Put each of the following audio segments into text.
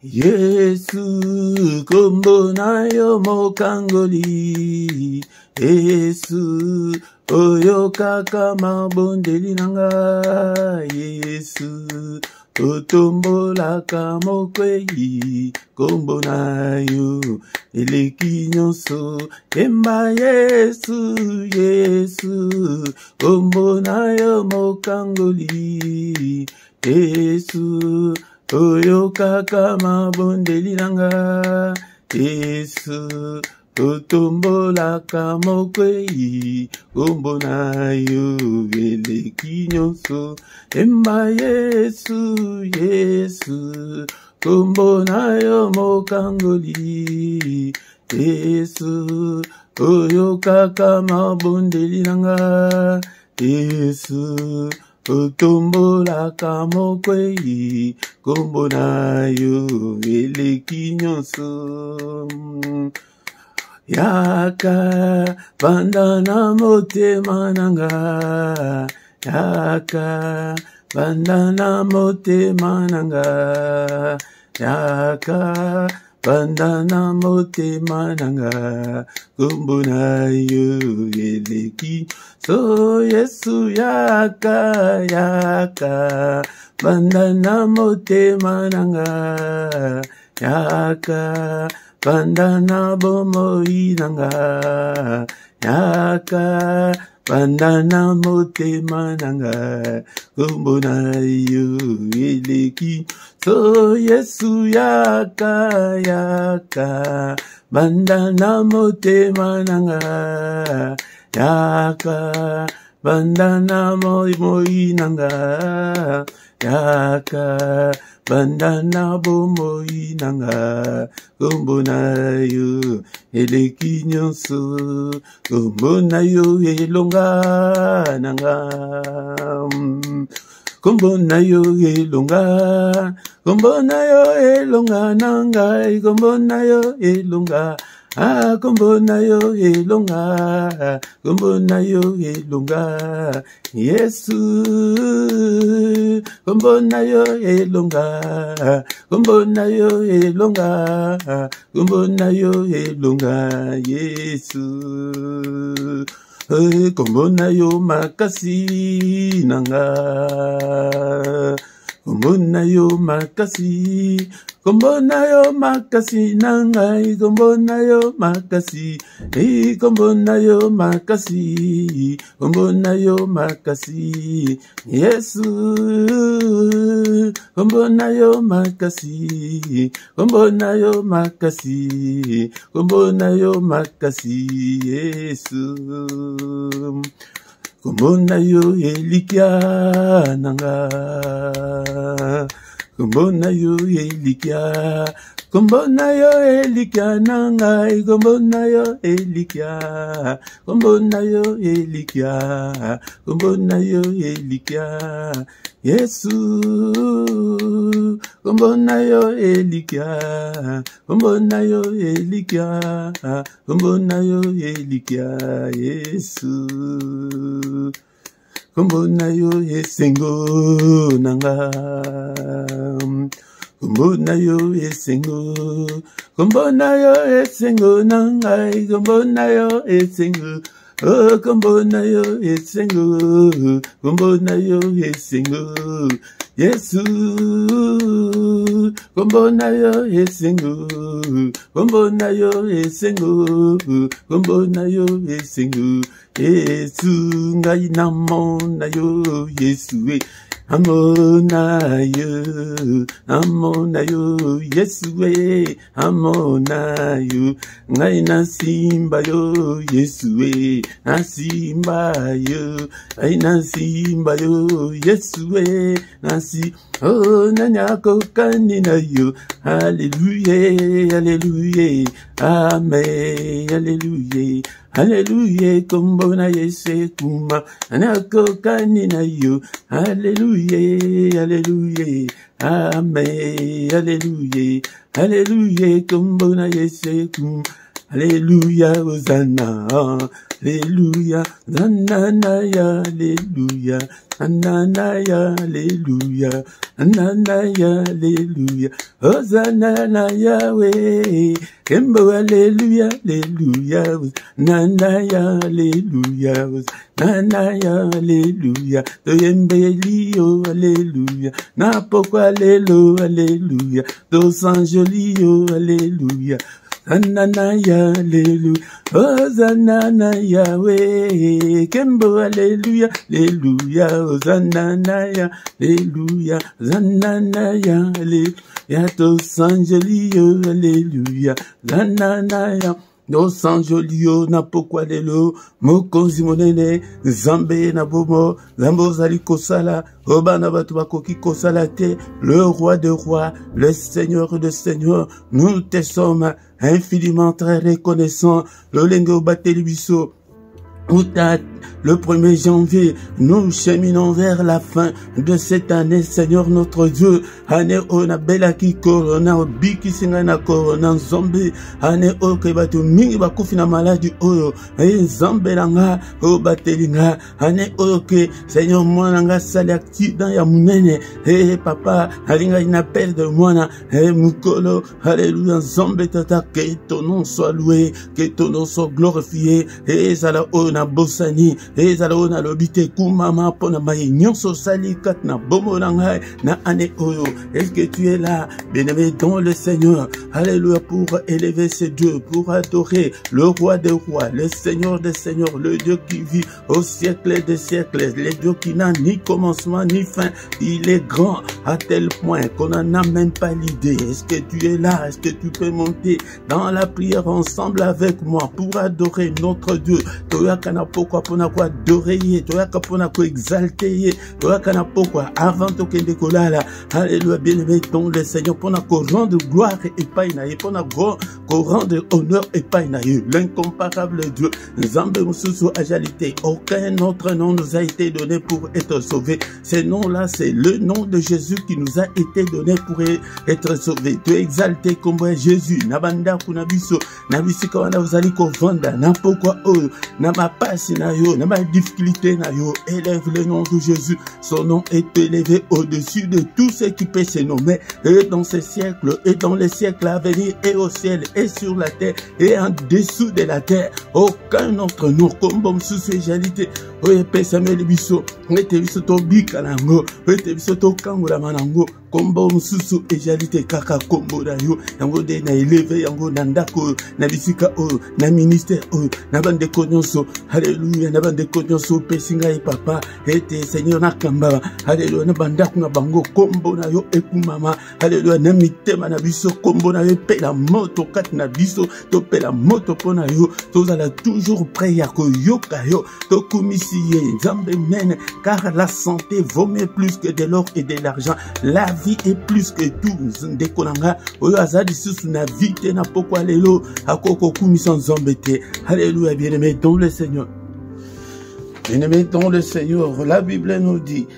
Yesu kombo nayo mokangoli. Yesu oyo kaka mabondeli nanga. Yesu otombolaka mokwei kombo nayo eleki nyonso. Emba Yesu, Yesu kombo nayo mokangoli. Yesu oyo kaka mabondeli nanga. Yesu otombolaka mokwei kombo nayo eleki nyonso. Emba Yesu, Yesu kombo nayo mokangoli. Yesu oyo kaka mabondeli nanga. Yesu otombolaka mokwei kombo nayo eleki nyonso. Yaka bandana motema nanga. Yaka bandana motema nanga. Yaka bandana motema nanga. Kombo nayo eleki so. Yesu yaka, yaka bandana motema nanga. Yaka bandana bomoi nanga. Yaka bandana motema nanga. Kombo nayo eleki so. Yesu yaka, yaka bandana motema nanga. Yaka bandana moi nanga. Yaka bandana bomoi nanga. Kombo nayo eleki nyonso. Kombo nayo elonga nanga. Kombo nayo elonga. Kombo nayo elonga nanga. Kombo nayo elonga. Ah, kombo nayo elonga. Kombo nayo elonga. Yesu kombo nayo elonga. Kombo nayo elonga. Kombo nayo elonga. Yesu kombo nayo makasi nanga. Kombo nayo makasi. Kombo nayo makasi nanga. Kombo nayo makasi. Kombo nayo makasi. Kombo nayo makasi. Yesu kombo nayo makasi. Kombo nayo makasi. Kombo nayo makasi. Yesu kombo nayo elikia nanga. Kombo nayo elikia. Kombo nayo elikia nanga. Kombo nayo elikia. Kombo nayo elikia. Kombo nayo elikia. Yesu kombo nayo elikia. Kombo nayo elikia. Kombo nayo elikia. Yesu kombo nayo esengo nanga. Kombo nayo esengo. Kombo nayo esengo nanga. Kombo nayo esengo. Oh, kombo nayo esengo. Kombo nayo esengo. Yesu kombo nayo esengo. Kombo nayo esengo. Kombo nayo esengo. Yesu ngai namo nayo. Yesu amo nayo. Amo nayo. Yesu amo nayo. Ngai nasimba yo. Yesu nasimba yo. Ai nasimba yo. Yesu nasi. Oh nanyako kanina yo. Hallelujah, hallelujah. Amen, hallelujah. Hallelujah, kombo na Yesu kuma. Nanyako kanina yo. Hallelujah, hallelujah. Amen, hallelujah. Hallelujah, kombo na Yesu kuma. Alléluia, Hosanna, Alléluia, Nananaya, Alléluia, Nananaya, Alléluia, Nananaya, Alléluia, Hosanna, Yahweh, Kembo, Alléluia, Alléluia, Nanaya, Alléluia, Nanaya, Alléluia, Toyembelio, Alléluia, Napoko, Alléluia, Alléluia, Dos Angelio, Alléluia, Ananaya, Alléluia, Hosanna, Yahweh, Kembo, Alléluia, Alléluia, Hosanna, Alléluia, Hosanna, Alléluia, Dos Angelio, Alléluia, Hosanna, Dos Angelio, na pokwa lelo, mokonzi monene, Zambe na bomo, Zambo zali kosala, Obana batu bakoki kosala te, le roi de rois, le seigneur de seigneurs, nous te sommes infiniment très reconnaissants, le lengo batelibiso, le 1er janvier, nous cheminons vers la fin de cette année, Seigneur notre Dieu. Année ona belaki corona, biki singana corona, zombie. Année o kebatu mingi bakufi na maladie oyo. Zombe langa, o batelinga. Année o ke, Seigneur mwananga sali accident ya munene. Papa, alinga inapel de mwana. Mukolo, alléluia, zombe tata, que ton nom soit loué, que ton nom soit glorifié. Zala o na bosani. Ezalo na lobite kumama pona maye nyonso sali kat na bomo nangai na ane oyo. Est-ce que tu es là, bien-aimé dans le Seigneur? Alléluia, pour élever ce Dieu, pour adorer le roi des rois, le Seigneur des seigneurs, le Dieu qui vit au siècle des siècles, le Dieu qui n'a ni commencement ni fin. Il est grand à tel point qu'on n'en a même pas l'idée. Est-ce que tu es là? Est-ce que tu peux monter dans la prière ensemble avec moi pour adorer notre Dieu? Toyakana pourquoi pona kwa adorer, toyaka pona kwa exalter, toyakana pourquoi avant to kende kolala. Alléluia, bien-aimé dans le Seigneur, pona ko rendre gloire et pas inaye, pona ko rendre honneur et pas inaye, l'incomparable Dieu. Nzambe mususu ajalité, aucun autre nom nous a été donné pour être sauvé. Ce nom-là, c'est le nom de Jésus qui nous a été donné pour être sauvé. Tu exalté comme Jésus, nabanda kunabiso, nabisika wana uzali ko vanda, n'importe oh, na ma passe na yo, na ma difficulté na yo, élève le nom de Jésus. Son nom est élevé au-dessus de tout ce qui peut se nommer, et dans ce siècle, et dans les siècles à venir, et au ciel, et sur la terre, et en dessous de la terre. Aucun autre nom, comme bon sous égalité. Oye pesameli biso, ete biso to bika nango, ete biso to kangola manango, kombo mususu égalité kaka kombo na yo, yango de na élevé yango na ndako, na bisika o, na ministère o, na bande konyonso, alléluia, na bande konyonso pesinga e papa, ete Seigneur na kamba, alléluia, na bandako na bango kombo na yo ekumama, alléluia, na mitema na biso kombo na yo pe la moto kat na biso, to pe la moto pona yo, to zala toujours prêt ya ko yoka yo, to kumisi car la santé vaut mieux plus que de l'or et de l'argent. La vie est plus que tout. Ndekonanga oyo azadi susu na vie te na pokwa lelo akoko kumisa nzambete. Alléluia, bien-aimé dans le Seigneur. Bien-aimé dans le Seigneur, la Bible nous dit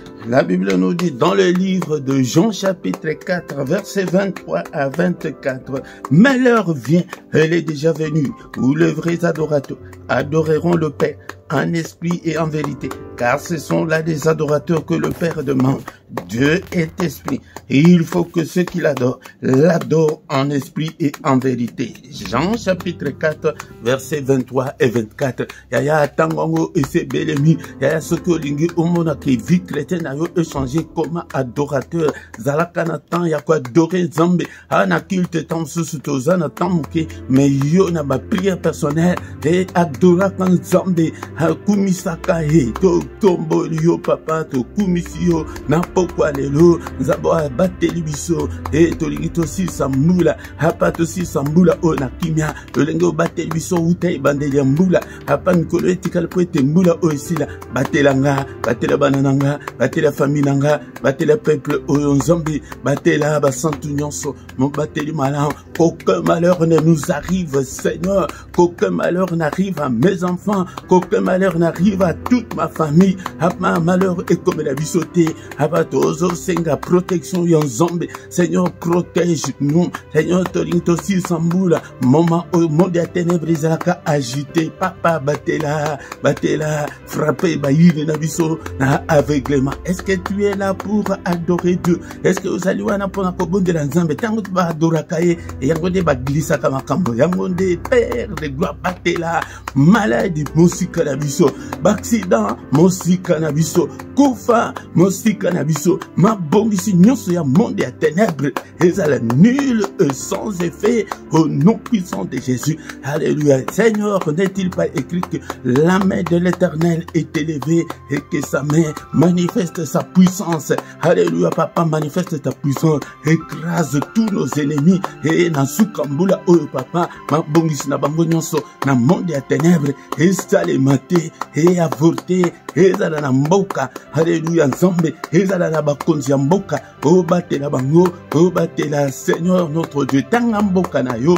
dans le livre de Jean chapitre 4, versets 23 à 24, mais l'heure vient, elle est déjà venue, où les vrais adorateurs adoreront le Père en esprit et en vérité, car ce sont là des adorateurs que le Père demande. Dieu est esprit, et il faut que ceux qui l'adorent en esprit et en vérité. Jean chapitre 4, versets 23 et 24. Yaya tangongo et se belemi, yaya soko lingi omona ki vie chrétienne a yo échangé comme adorateur. Zalakana tan ya kwa adorer Nzambe, ana culte tam susu tozana tamuke, mais yo na ma prière personnelle et adora kan Nzambe, ha kumisaka he, to tombo yo papa to kumisi yo na pokwa lelo, nzabo bateli biso, e to lingito si sambula, hapa to si sambula o na kimia, to lengo bateli biso utai bandeli mbula, hapa mikolo etikal po ete mbula o esila, batelanga, batela banananga, batela batte la famille nanga, batte le peuple Oyonzambi, batte la basantu nyonso, mon batte du malin, qu'aucun malheur ne nous arrive, Seigneur, qu'aucun malheur n'arrive à mes enfants, qu'aucun malheur n'arrive à toute ma famille, à ma malheur et comme la vie sautée, à Batozo Senga, protection Yonzambi, Seigneur, protège-nous, Seigneur, Torinto Samboula, moment au monde des ténèbres, Zalaka agité, papa, batte la, frappé, baïne, nabiso, na aveuglement. Est-ce que tu es là pour adorer Dieu? Est-ce que vous allez voir pour la cobonde de la Nzambe? Tango tu vas adorer Kaye, et yangonde baglissa kamakambo, yangonde père de gloire, batte la, maladie, mosi canabiso, accident, mosi canabiso, koufa, mosi canabiso, ma bongisi, nyonso ya monde ya ténèbres, et ça la nul sans effet, au nom puissant de Jésus. Alléluia. Seigneur, n'est-il pas écrit que la main de l'Éternel est élevée et que sa main manifeste sa puissance? Alléluia, papa, manifeste ta puissance, écrase tous nos ennemis et na soukambula oyo papa, ma bongisi na bango nyonso na monde ya ténèbres, et sale maté et avorté, et zala na mboka. Alléluia, Nzambe, et zala na bakonzi ya mboka, o batela bango, o batela Seigneur notre Dieu, tanga mboka na yo,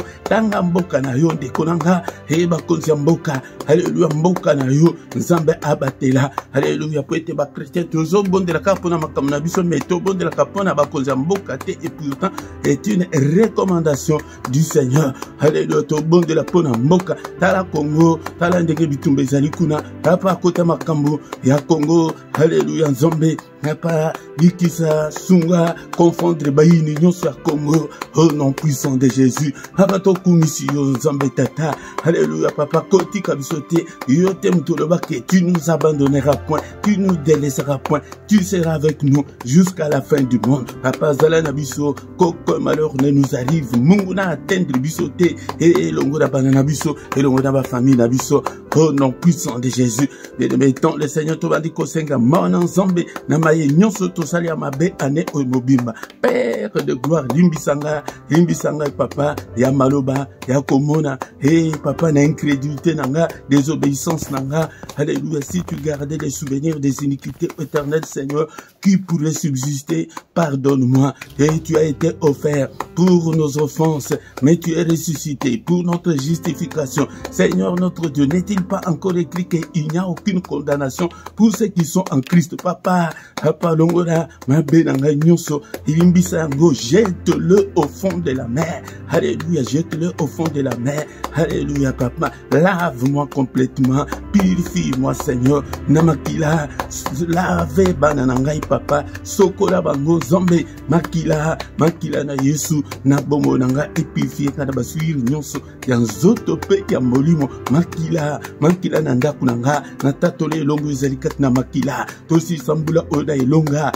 ndekonanga, e bakonzi ya mboka. Alléluia, mboka na yo, Nzambe abatela. Alléluia, po ete ba chrétien tozo bondela ka pona makambo na biso, mais to bondela ka pona bakonzi ya mboka te, et pourtant est une recommandation du Seigneur. Alléluia, to bondela pona mboka, tala Congo, tala ndenge bitumba ezali kuna, papa kota makambo ya Congo. Alléluia, Nzambe pas Bikisa, Sunga, confondre Baïni, nyonso ya Congo, au nom puissant de Jésus. Abato kumisio Nzambe tata. Alléluia, papa, koti kabisote, yote mtoloba que tu nous abandonneras point, tu nous délaisseras point, tu seras avec nous jusqu'à la fin du monde. Papa Zala Nabiso, qu'aucun malheur ne nous arrive, Munguna atteindre bisote, et l'ongora banana biso, et l'ongora ba famille Nabiso, au nom puissant de Jésus. Bénémettons le Seigneur Tobandi Kosenga, mon Nzambe, Namaye nyonso tosali ya mabe ane oyo mobimba. Père de gloire, limbisanga papa, ya maloba, ya komona, hey papa na incrédulité nanga, désobéissance nanga. Alléluia, si tu gardais les souvenirs des iniquités éternelles, Seigneur, qui pourrait subsister, pardonne-moi. Et tu as été offert pour nos offenses, mais tu es ressuscité pour notre justification. Seigneur notre Dieu, n'est-il pas encore écrit qu'il n'y a aucune condamnation pour ceux qui sont en Christ? Papa, Longora, ma benanga nyonso, ilimbisango, jette-le au fond de la mer. Alléluia, jette-le au fond de la mer. Alléluia, papa, lave-moi complètement, purifie-moi, Seigneur. Namakila, lave bananangai, papa, sokola bango zombe, makila na Yesu, na bomo nanga, epifie kada basuir nyonso, yanzoto pe ya molimo, makila nanda kunanga, na tatole longo zalikat na makila, tosi sambula oda elonga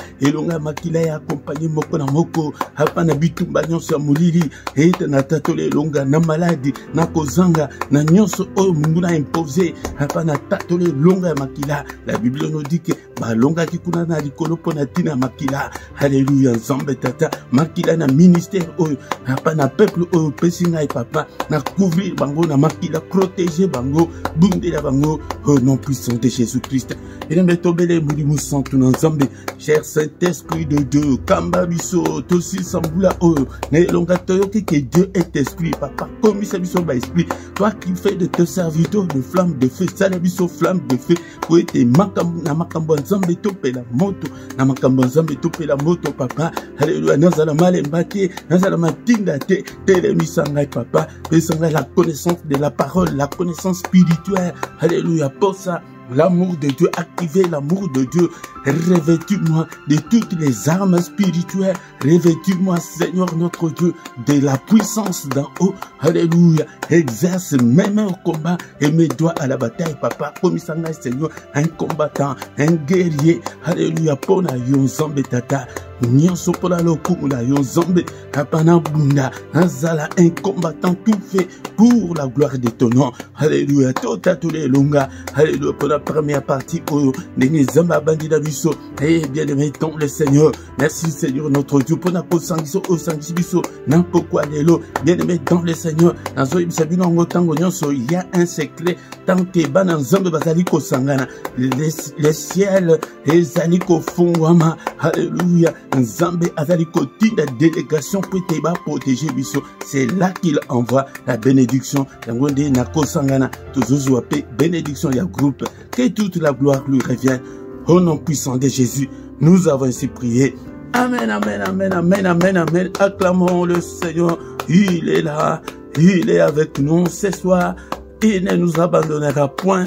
makila ya accompagné moko na moko, hapa na bitumba nyonso ya mulili, ete na tatole elonga na maladi, na kozanga, na nyonso oyo mungu na imposé, hapa na tatole elonga ya makila. La Bible nous dit que balonga kikuna na likolo pona tina makila. Alléluia, Nzambe tata, makila na ministère oyo, hapa na peuple oyo pesi ngai papa, na couvrir bango na makila, protéger bango, bundela bango, au nom puissant de Jésus-Christ. Et le metobele mulimu santu na Nzambe, cher Saint-Esprit de Dieu, kamba biso, tosi sambula oyo, ne longa toyoki que Dieu est esprit, papa, comme ça biso ba esprit, toi qui fais de tes serviteurs de flamme de feu, sala biso flamme de feu, pour être makambo Nzambe topela moto, na makambo Nzambe topela moto papa. Alléluia, nazala malembate, nazala matinda te, telemisanga papa, pesanga la connaissance de la parole, la connaissance spirituelle. Alléluia, pour ça l'amour de Dieu, activer l'amour de Dieu. Revêtis-moi de toutes les armes spirituelles. Revêtis-moi, Seigneur notre Dieu, de la puissance d'en haut. Alléluia. Exerce mes mains au combat et mes doigts à la bataille, papa. Comme Seigneur, un combattant, un guerrier. Alléluia. Pona yo Nzambe tata. nyonso pona lokumula yo nzambe apana bunda azala un combattant tout fait pour la gloire de ton nom. Alléluia. Tota tous les longa. Alléluia. Pour la première partie ndenge nzambe abandila biso. Eh bien aimé dans le Seigneur. Merci Seigneur notre Dieu pour na kosangiso osangisi biso na pokwa lelo. Bien aimé dans le Seigneur. Nazo yebisa bino ngo tango nyonso il y a un secret tant que bana nzambe bazali kosangana les ciels ezali kofungwama. Alléluia. Nzambe azali kotinda délégation pour te ba protéger biso. C'est là qu'il envoie la bénédiction. Yangonde na kosangana toujours appelé bénédiction ya groupe. Que toute la gloire lui revienne. Au nom puissant de Jésus, nous avons ainsi prié. Amen, amen, amen, amen, amen, amen. Acclamons le Seigneur. Il est là. Il est avec nous ce soir. Il ne nous abandonnera point.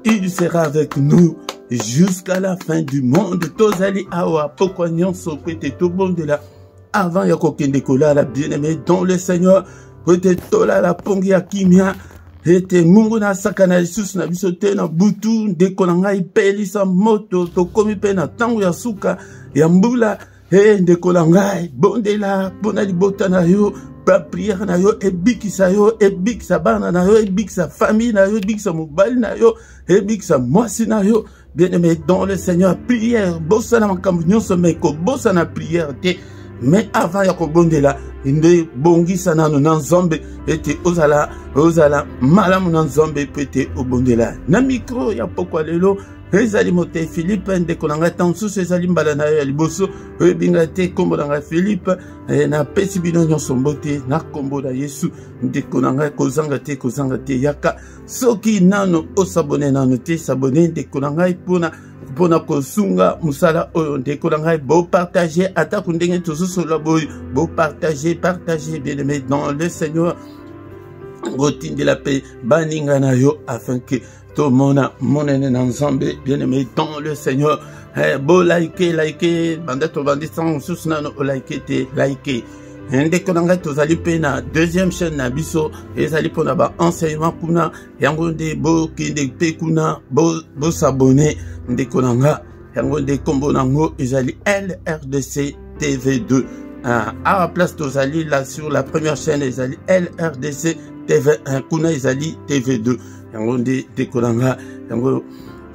Il sera avec nous jusqu'à la fin du monde. Tozali awa pokwa nyonso kwete to bondela. Avant ya kokende kola la bien-aimé dans le Seigneur. Kwete tola la pongi ya kimia. Ete mungu na sakana lisusu na biso te na butu ndeko na ngai pelisa moto tokomi pe na tango ya suka ya mbula ndeko na ngai bondela pona libota na yo pa prière na yo ebikisa bana na yo ebikisa famille na yo ebikisa mobali na yo ebikisa mwasi na yo. Bien-aimé dans le Seigneur, prière bossa na makambo nyonso meko bossa na prière te. Mais avant ya kobondela inde bongisa nano na nzambe ete ozala malamu na nzambe pete obondela na micro ya pokwa lelo ezali mote Philippe ndeko na ngai tansusu ezali mbala na yo ya liboso oyebinga te kombo na ngai Philippe na pesi bino nyonso mbote na kombo na Yesu ndeko na ngai kozanga te yaka soki nano osabone nano te sabone ndeko na ngai pona kosunga musala oyo ndeko na ngai bo partager ata kundenge tozosola boy bo partager bien aimé dans le Seigneur gotinde la paix baninga na yo afin que tout mona monene na nzambe bien aimé dans le Seigneur bo like banda to bandisa susna no like te like ndeko na ngai tozali pe na deuxième chaîne na biso ezali pona ba enseignement kuna yango nde bo kinde pe kuna bo s'abonner ndeko na nga yango nde kombo nango ezali LRDC TV2 à la place tozali là sur la première chaîne ezali LRDC TV1 kuna ezali TV2 yango nde ndeko na nga yango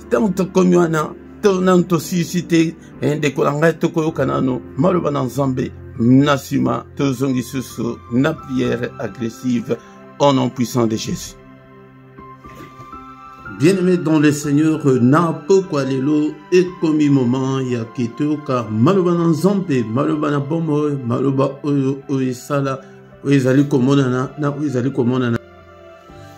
tango tokomi wana tonanto suscité ndeko na ngai tokoyoka nano maloba na nzambe Nasima, tozongi susu, na prière agressive, au nom puissant de Jésus. Bien-aimé dans le Seigneur, na pokwa lelo, et komi moment, ya kitoka, maloba na nzambe, maloba na bomo, maloba oyo sala, oyo komonana, na oyo komonana.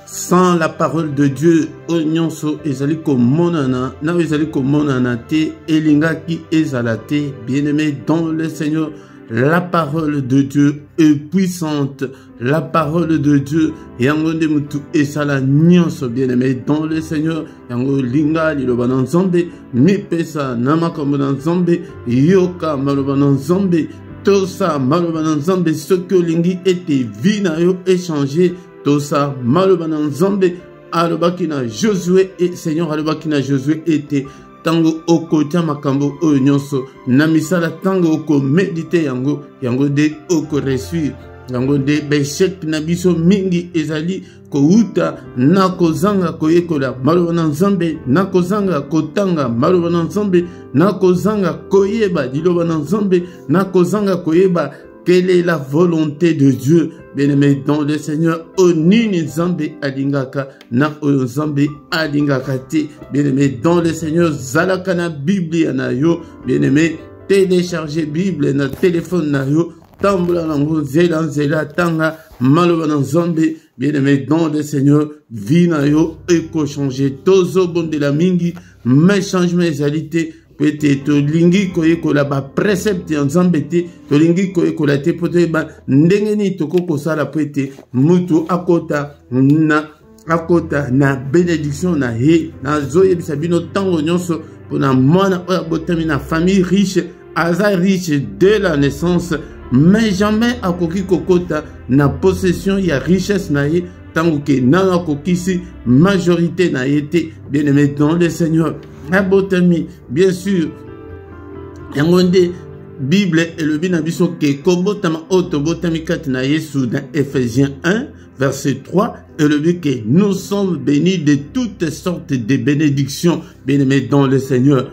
Sans la parole de Dieu, onyonso ezali komonana, na oyo komonana te, elingaki ezalate, bien-aimé dans le Seigneur. La parole de Dieu est puissante. La parole de Dieu yangonde mutu esala nyonso bien-aimé dans le Seigneur. Yango linga liloba na nzambe mipesa na makambo na nzambe yoka maloba na nzambe tosa maloba na nzambe soki olingi ete vie na yo échanger tosa maloba na nzambe alobaki na Josué et Seigneur alobaki na Josué ete tango okotia makambo oyo nyonso na misala tango oko medite yango de oko reçuir yango de beshek na biso mingi ezali kouta na kozanga koyekola maloba na nzambe na kozanga kotanga maloba na nzambe na kozanga koyeba liloba na nzambe na kozanga koyeba quelle est la volonté de Dieu. Bien-aimé dans le Seigneur, onini nzambe alingaka na oyo nzambe alingaka te. Bien-aimé dans le Seigneur, zalaka na Bible na yo. Bien-aimé, télécharger Bible na téléphone na yo. Tambula nango zela tanga maloba na nzambe. Bien-aimé dans le Seigneur, vie na yo eko changer tozo bonde la mingi, mais changement ezalité. Peut-être tolingi koyekola ba précepte ya nzambe te tolingi koyekola te poto ba ndenge ni tokoko sala pete mutu akota na bénédiction na he na zoye bisabino tango nyonso pona mwana oya botami na famille riche aza riche dès la naissance mais jamais akoki kokota na possession ya richesse na ye tango ke nanga kokisi majorité na yete bien-aimé dans le Seigneur. Abotami, bien sûr, yangonde Bible et le binabiso ke kobotama otobotami katina Yesu dans Ephésiens 1 verset 3 et le but que nous sommes bénis de toutes sortes de bénédictions, bien-aimés dans le Seigneur.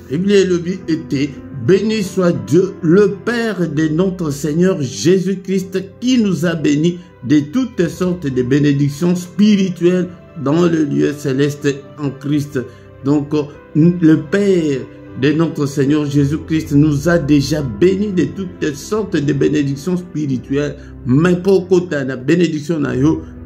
Et bien le but était béni soit Dieu, le Père de notre Seigneur Jésus-Christ, qui nous a bénis de toutes sortes de bénédictions spirituelles dans le lieu céleste en Christ. Donc, le Père de notre Seigneur Jésus-Christ nous a déjà bénis de toutes sortes de bénédictions spirituelles. Mais pour côté la bénédiction,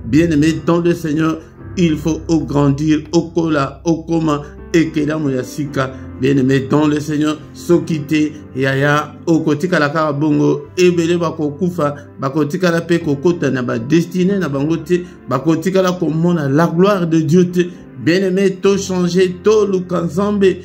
bien-aimé dans le Seigneur, il faut grandir au kola, au koma, et que la moyasika, bien-aimé dans le Seigneur, sokite, yaya, au kotika la karabongo, ebele bako kufa, bako tika la pe kokota na ba destiné na bangote, bako tika la komona la gloire de Dieu te, bien-aimé, to changer, to lukanzambe,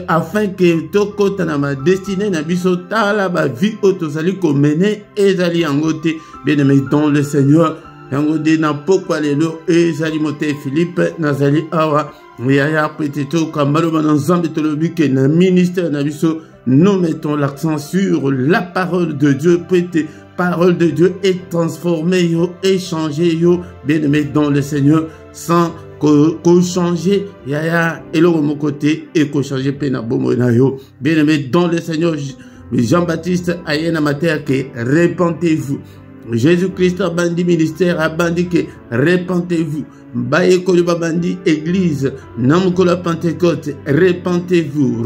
afin que to kota na ma destinée na biso tala ba vie otozali ko mener ezali angote, bien-aimé dans le Seigneur. Yangode na pokwa lelo ezali mote Philippe nazali awa yaya petito kamalo banzambe tolobi ke na ministère na biso nous mettons l'accent sur la parole de Dieu, peut-être parole de Dieu est transformée yo, est changée yo, bien-aimé dans le Seigneur, sans qu'on changer yaya et le mon côté et qu'on changer pena bomo na yo, bien-aimé dans le Seigneur. Jean-Baptiste ayena mater que repentez-vous. Jésus-Christ a bandi ministère, a bandi que repentez-vous. Baye koloba bandi église, namukola Pentecôte, repentez-vous.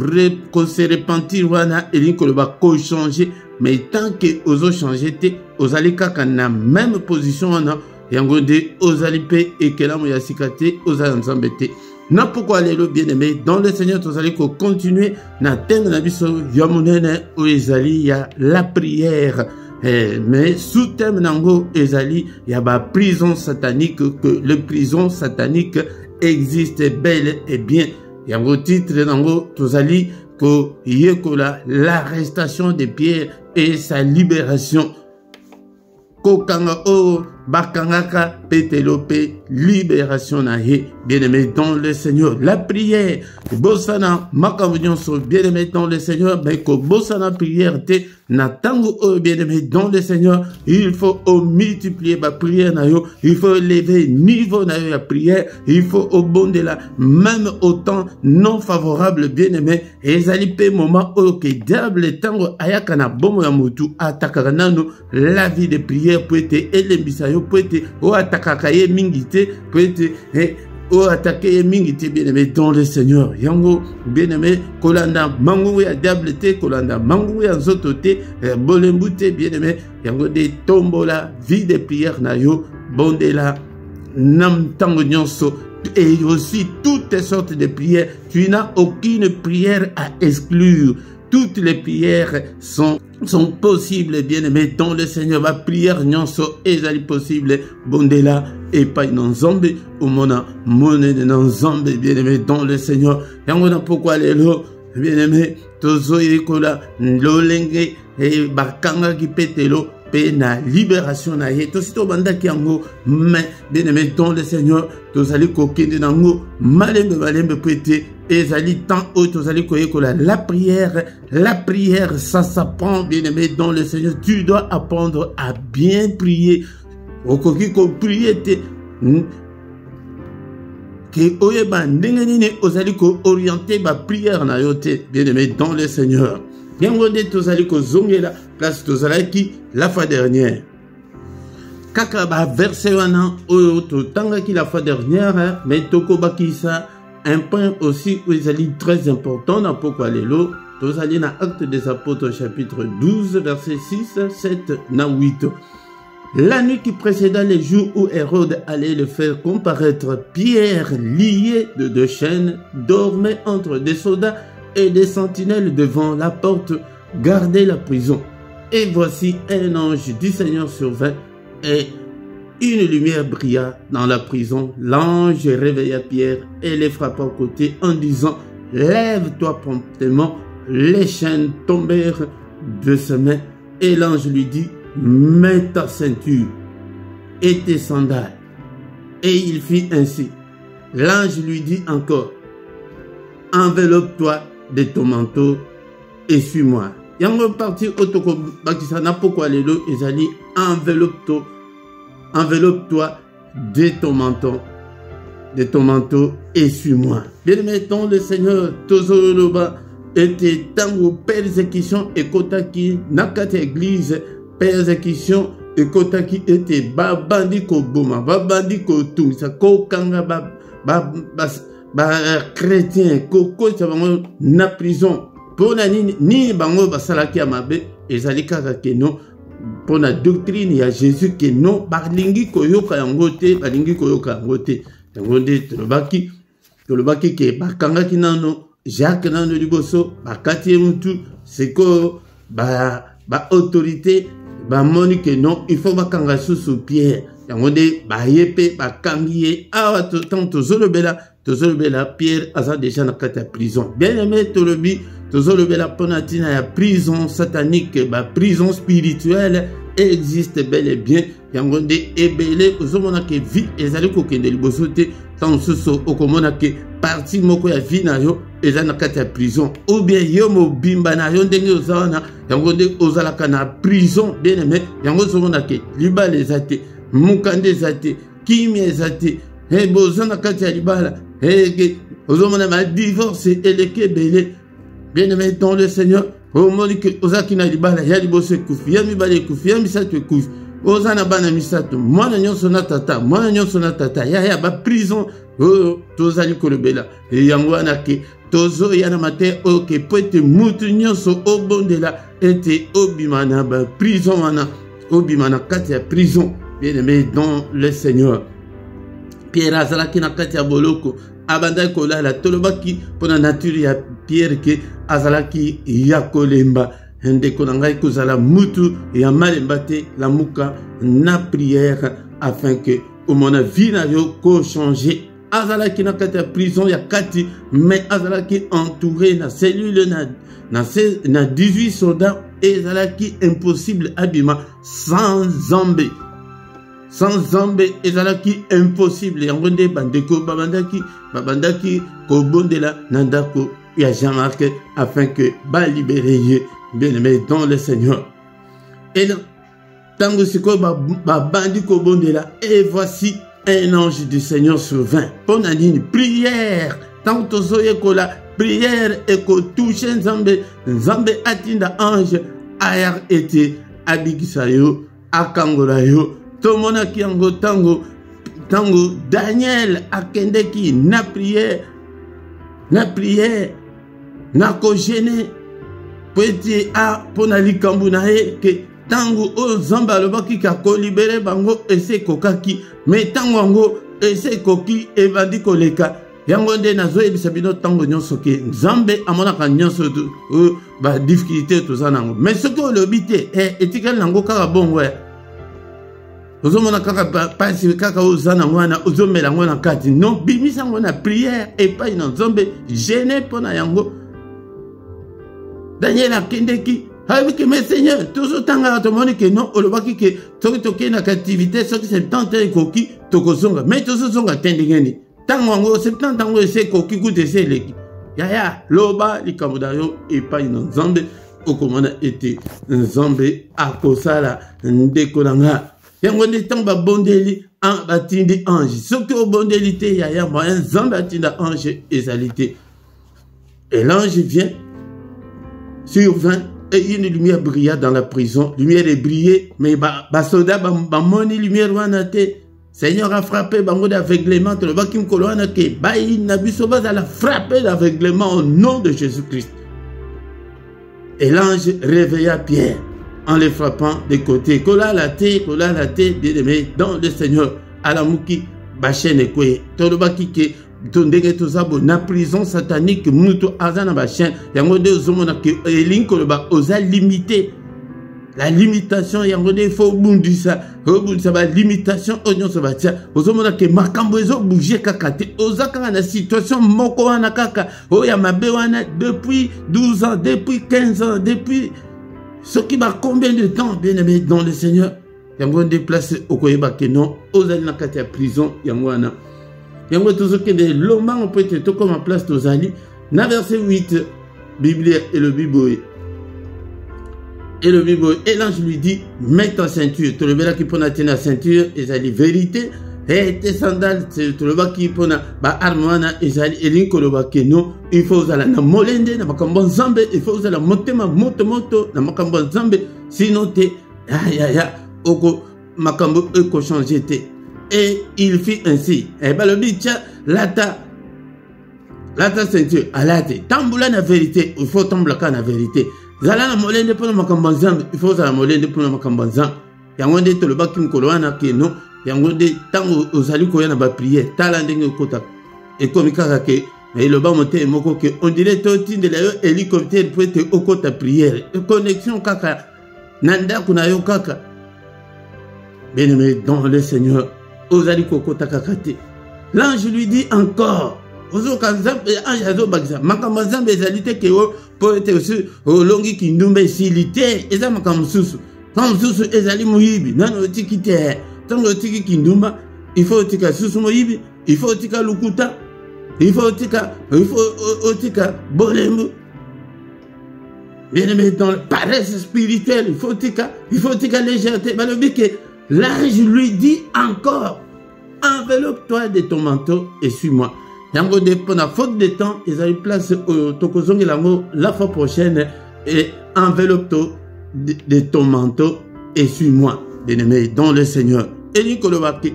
Ko se repentir wana eli koloba ko changer, mais tant que ozo changer te, ozali kaka na même position wana, yangode ozali pe et que la moya sikate, ozali ensemble te. Na pourquoi les bien-aimés dans le Seigneur, tous allez continuer na thème na biso yamunene ou ezali ya la prière. Mais sous thème nango ezali ya ba prison satanique, que le prison satanique existe bel et bien. Yango titre nango tozali ko yekola l'arrestation de Pierre et sa libération. Kokanga o bakangaka petelope libération na he, bien-aimé dans le Seigneur. La prière bosana makabunyon so bien-aimé dans le Seigneur, mais ko bosana prière te natango o bien-aimé dans le Seigneur, il faut multiplier ba prière na yo, il faut élever niveau na yo la prière, il faut abonder la même au temps non favorable, bien-aimé, et zalipe moment o ke diable tango ayaka na bomo ya mutu atakaka nanu la vie de prière peut être elembisa yo peut être o atakaka ye mingite peut être o attaquer mingite, bien-aimé dans le Seigneur. Yango bien-aimé kolanda mangu ya diable te, kolanda mangu ya nzoto te, bolembu te, bien-aimé yango de tombola vie de prière na yo bondela nam tango nyonso, et aussi toutes sortes de prières. Tu n'as aucune prière à exclure. Toutes les prières sont possibles, bien-aimés dans le Seigneur. Ma prière nyonso ezali possible bondela et pas non zombie ou mona monnaie de non zombie, bien-aimé dans le Seigneur. Yango na pourquoi les lots, bien-aimé tozo yekola lolenge et bakanga ki petelo pe na libération na ye to sito banda ki yango, mais bien-aimé dans le Seigneur tozali kokende nango malembe pete ezali tant autres tozali koyekola la prière ça s'apprend, bien-aimé dans le Seigneur. Tu dois apprendre à bien prier. Okoki ko prier te que oyeba ndenge nini ozali ko orienter ba prière na yo te, bien-aimé dans le Seigneur. Yango de tozali ko zongela place tozalaki la fois dernière. Kaka ba verset wana oyo totanga ki la fois dernière, mais toko bakisa un point aussi où ils allaient très important dans pourquoi les lots, tous allés dans Actes des Apôtres chapitre 12 verset 6, 7, 8. La nuit qui précéda les jours où Hérode allait le faire comparaître, Pierre, lié de 2 chaînes, dormait entre des soldats et des sentinelles devant la porte, gardait la prison. Et voici un ange du Seigneur survint et une lumière brilla dans la prison. L'ange réveilla Pierre et les frappa au côté en disant « Lève-toi promptement ». Les chaînes tombèrent de ses mains et l'ange lui dit « Mets ta ceinture et tes sandales ». Et il fit ainsi. L'ange lui dit encore « Enveloppe-toi de ton manteau et suis-moi ». yango parti otoko bakisa na poko lelo ezali enveloppe-toi de ton manteau et suis-moi. Bien-aimé dans le Seigneur, tozoloba était tango persécution et kotaki nakati église persécution et kotaki était babandi ko boma babandi ko tumisa ko kanga ba chrétien ko ça bango na prison pour ni bango basalaki amabe ezali kaka ke non pour la doctrine ya Jésus que non balingi koyoka yango te balingi koyoka yango te yango nde tolobaki ke bakangaki nano Jacques nano liboso bakati mutu seko ba autorité ba moni que non il faut bakanga sous Pierre yango nde bayepe bakangi ye awa tozolobela Pierre aza déjà na kati ya prison bien aimé tolobi tozolobela ponatina ya prison satanique ba prison spirituelle existe bel et bien yango nde ebele ozomona ke vie ezali kokende liboso te tant soso okomona ke parti moko ya vie na yo eza na kati ya prison ou bien yo mobimba na yo ndenge ozawana yango nde ozalaka na prison bien aimé yango ozomona ke libala eza te mukande eza te kimia eza te boza na kati ya libala ozomona ma divorce eleke ebele bien aimé dans le Seigneur au moni que ozaki na libala ya liboso ekufi ya mibale ekufi ya misato ekufi oza na bana misato mwana nyonso na tata ya ba prison tozali kolobela yango wana ke tozo ya na mate oke poete mutu nyonso obondela ete obima na ba prison wana obima na kati ya prison bien aimé dans le Seigneur Pierre azalaki na kati ya boloko abandaki kolala tolobaki mpona nature ya Pierre ke azalaki ya kolemba ndeko na ngai kozala mutu ya malemba te lamuka na prière afin que omona vie na yo ko changer azalaki na kati ya prison ya kati mais azalaki entouré na cellule na 18 soldats ezalaki impossible abima sans Zambé ezalaki impossible yango nde bandeko babandaki kobondela na ndako ya Jean-Marc afin que libérer bien-aimé dans le Seigneur. Et là, tango siko babandi kobondela et voici un ange du Seigneur survint. Pour une prière, tant tozoye kola prière et ko touche Nzambe atinda ange ayar ete abikisa yo akangola yo tomona kiango tango Daniel akendeki na prière na ko gêner peti a pona likambu na ye ke tango o Nzambe alobaki ka ko libérer bango ese kokaki mais tango ngo ese koki evandi koleka yango nde nazoyebisa bino tango nyonso ke Nzambe amonaka nyonso ba difficulté tozanango mais soki olobi te etikali nango kaka bongo ozomona kaka pasi kaka ozana mwana ozomela ngona kati non bimisa ngona prière epai na Nzambe gêné pona yango Daniel akendeki avec mes seigneurs toujours tanga tomoni que non olobaki que toki na captivité soki 70 ans koki tokozonga mais tozonga tendengeni tango ngo 70 ans ese koki kude ese leki ya loba likambo dayo epai na Nzambe okomona ete Nzambe akosala ndeko nanga yango nde tango babondeli batindi ange soki obondeli te ya moyen Nzambe atinda ange ezali te et l'ange vient survint et une lumière brilla dans la prison. Lumière est brillée, mais soldats moni lumière wanate. Seigneur a frappé bango d'aveuglement. Le bakim kolwana ke bayi nabisoba a frappé d'aveuglement au nom de Jésus-Christ. Et l'ange réveilla Pierre en le frappant des côtés. Kola la tête, bien-aimé dans le Seigneur. Alamuki bachene kwe. Tolobaki ke tondenge tozabo na prison satanique muto azana bachien yango de ozomona ke elinko ba oza limité la limitation yango de faut bundisa ba limitation onyo so batia ozomona ke makambo ezo bouger kaka te ozaka na situation moko wana kaka oya mabe wana depuis 12 ans depuis 15 ans depuis ce qui va combien de temps bien aimé dans le Seigneur yango déplacer okoyeba ke non ozali na kati ya prison yango wana yango tozoke de loma on peut être comme en place tozali na verset 8 Bible et le Bible Et le Bible, et l'ange lui dit, mets ta ceinture. Tu le verras qui peut tenir la ceinture, et ça dit vérité. Et tes sandales, tu le vois qui peut ba armana, et ça dit, et l'incoloba que non, il faut la molende, na makambon zambe, il faut la motema, moto, na makambon zambe, sinon t'es, oko, makambo, eko changé te. Et il fit ainsi. Et ben le bicha, lata ceinture, alate, tamboula na vérité, il faut tamboula na vérité. Zala na molende pour makambo zambe, il faut la molende pour makambo zambe. Yango nde to le baki mkoloana ke non, yango nde tango ozali koya na ba prière, tala ndenge kota. Et comme kaka ke et le bas monté moko ke on dirait to tinde la yo hélicoptère pour te okota prière. Connexion kaka nanda kuna yo kaka. Bien-aimé dans le Seigneur, ozali kokota kakate. L'ange lui dit encore, ozoka zambe ange azobakisa makambo zambe ezalite ke o po ete aussi olongi kindumba esilite eza makambo susu quand susu ezali muyibi nano otiki te tango otiki kindumba il faut otika susu muyibi il faut otika lukuta il faut otika bolembu. Bien-aimé dans la paresse spirituelle, il faut otika légèreté. Mais le but que l'ange lui dit encore, enveloppe-toi de ton manteau et suis-moi. Yango de pour la faute de temps, ils ont eu place au Tokozongi Lango la fois prochaine et enveloppe-toi de ton manteau et suis-moi, bien-aimé dans le Seigneur. Et Nicolobaki,